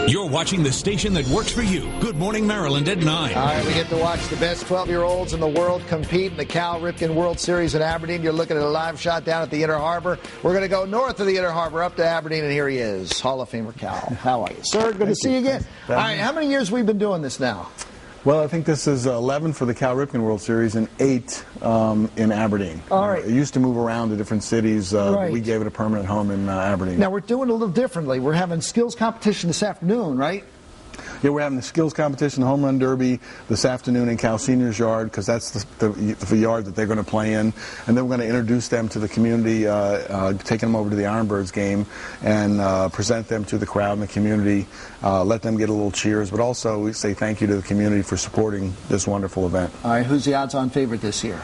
You're watching the station that works for you. Good Morning Maryland at 9. All right, we get to watch the best 12-year-olds in the world compete in the Annual Ripken World Series in Aberdenn. You're looking at a live shot down at the Inner Harbor. We're going to go north of the Inner Harbor up to Aberdenn, and here he is, Hall of Famer Cal. How are you, sir? Good to see you again. All right, how many years have we been doing this now? Well, I think this is 11 for the Annual Ripken World Series and 8 in Aberdenn. All right. It used to move around to different cities. Right. We gave it a permanent home in Aberdenn. Now, we're doing it a little differently. We're having skills competition this afternoon, right? Yeah, we're having the skills competition, the home run derby this afternoon in Cal Senior's yard, because that's the yard that they're going to play in. And then we're going to introduce them to the community, taking them over to the Ironbirds game, and present them to the crowd and the community, let them get a little cheers, but also we say thank you to the community for supporting this wonderful event. All right, who's the odds-on favorite this year?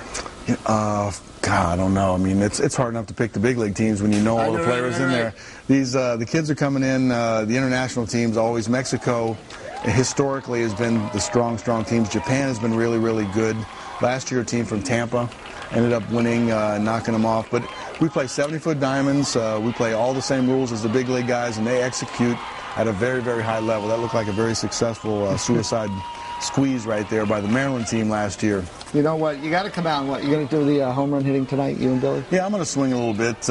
God, I don't know. I mean, it's hard enough to pick the big league teams when you know all the players in there. These the kids are coming in. The international teams always. Mexico historically has been the strong teams. Japan has been really, really good. Last year, a team from Tampa ended up winning, knocking them off. But we play 70-foot diamonds. We play all the same rules as the big league guys, and they execute at a very, very high level. That looked like a very successful suicide squeeze right there by the Maryland team last year. You know what? You got to come out and what? You're going to do the home run hitting tonight, you and Billy? Yeah, I'm going to swing a little bit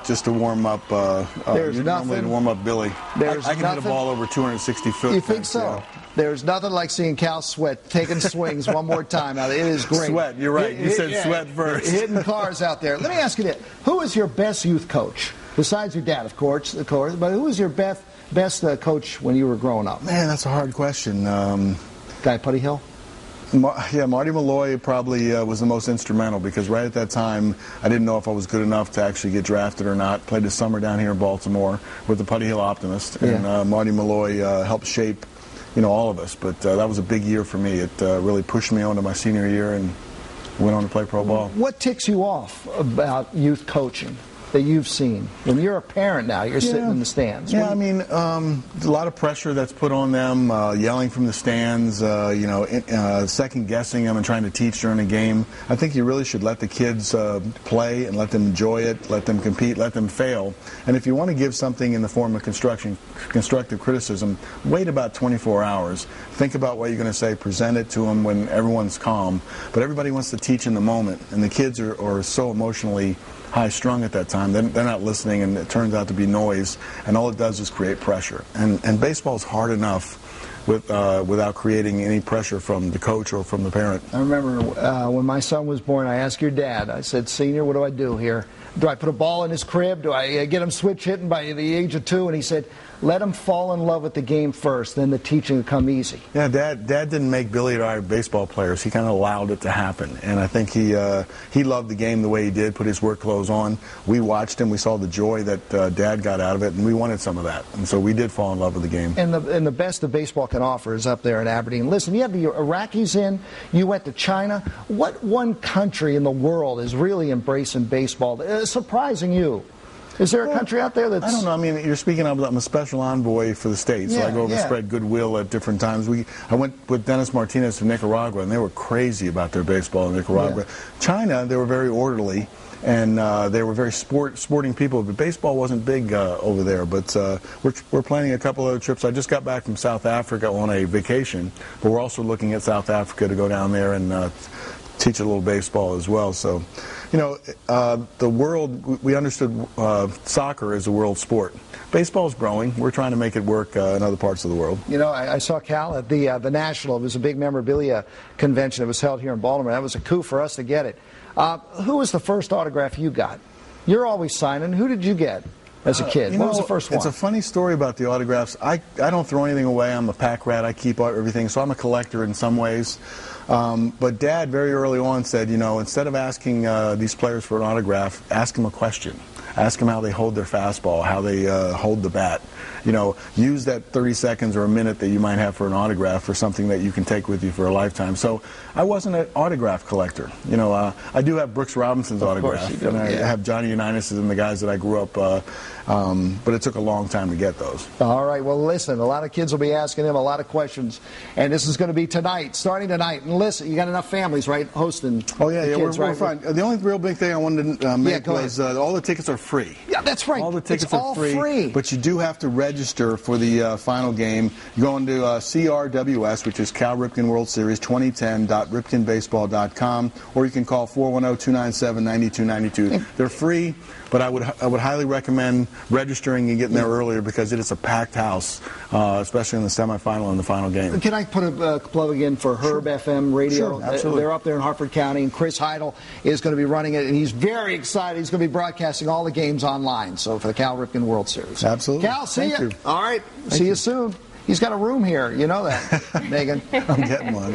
just to warm up. There's nothing. Normally to warm up Billy. I can hit a ball over 260 foot. You think so? Yeah. There's nothing like seeing Cal sweat, taking swings one more time. Now, it is great. Sweat, you're right. You said sweat first. Hitting cars out there. Let me ask you this. Who is your best youth coach? Besides your dad, of course, but who was your best coach when you were growing up? Man, that's a hard question. Guy Putty Hill? Marty Malloy probably was the most instrumental, because right at that time I didn't know if I was good enough to actually get drafted or not. Played the summer down here in Baltimore with the Putty Hill Optimist, and Marty Malloy helped shape all of us. But that was a big year for me. It really pushed me on to my senior year and went on to play pro ball. What ticks you off about youth coaching that you've seen? When you're a parent now, you're sitting in the stands. Yeah, I mean, a lot of pressure that's put on them, yelling from the stands, second-guessing them and trying to teach during a game. I think you really should let the kids play and let them enjoy it, let them compete, let them fail. And if you want to give something in the form of constructive criticism, wait about 24 hours. Think about what you're going to say, present it to them when everyone's calm. But everybody wants to teach in the moment, and the kids are so emotionally high-strung at that time. They're not listening, and it turns out to be noise, and all it does is create pressure. And baseball's hard enough without creating any pressure from the coach or from the parent. I remember when my son was born, I asked your dad, I said, "Senior, what do I do here? Do I put a ball in his crib? Do I get him switch hitting by the age of 2? And he said, "Let him fall in love with the game first, then the teaching will come easy." Yeah, Dad didn't make Billy and I baseball players. He kind of allowed it to happen, and I think he loved the game the way he did. Put his work clothes on. We watched him. We saw the joy that Dad got out of it, and we wanted some of that. And so we did fall in love with the game. And the best that baseball can offer is up there in Aberdenn. Listen, you have the Iraqis in. You went to China. What one country in the world is really embracing baseball? Surprising you? Is there a country out there that's... I don't know. I mean, you're speaking of, I'm a special envoy for the States, so I go over and spread goodwill at different times. I went with Dennis Martinez to Nicaragua, and they were crazy about their baseball in Nicaragua. Yeah. China, they were very orderly, and they were very sporting people, but baseball wasn't big over there. But we're planning a couple other trips. I just got back from South Africa on a vacation, but we're also looking at South Africa to go down there and teach a little baseball as well. So, the world, we understood soccer as a world sport. Baseball's growing. We're trying to make it work in other parts of the world. I saw Cal at the National. It was a big memorabilia convention that was held here in Baltimore. That was a coup for us to get it. Who was the first autograph you got? You're always signing. Who did you get as a kid? What was the first one? It's a funny story about the autographs. I don't throw anything away. I'm a pack rat. I keep everything. So I'm a collector in some ways. But Dad very early on said, instead of asking these players for an autograph, ask them a question. Ask them how they hold their fastball, how they hold the bat. Use that 30 seconds or a minute that you might have for an autograph for something that you can take with you for a lifetime. So I wasn't an autograph collector. I do have Brooks Robinson's autograph, and I have Johnny Unitas's and the guys that I grew up, but it took a long time to get those. All right, well, listen, a lot of kids will be asking him a lot of questions, and this is going to be starting tonight. And listen, you got enough families, right, hosting kids, we're fine. The only real big thing I wanted to make was all the tickets are free. Yeah, that's right. All the tickets are free, but you do have to register for the final game, you go into CRWS, which is Cal Ripken World Series 2010.ripkenbaseball.com, or you can call 410-297-9292. They're free, but I would highly recommend registering and getting there earlier because it is a packed house, especially in the semifinal and the final game. Can I put a plug in for Herb FM Radio? Sure, absolutely. They're up there in Harford County, and Chris Heidel is going to be running it, and he's very excited. He's going to be broadcasting all the games online, so for the Cal Ripken World Series. Absolutely. Cal, see Thank you. you. All right. See you soon. He's got a room here. You know that, Megan. I'm getting one.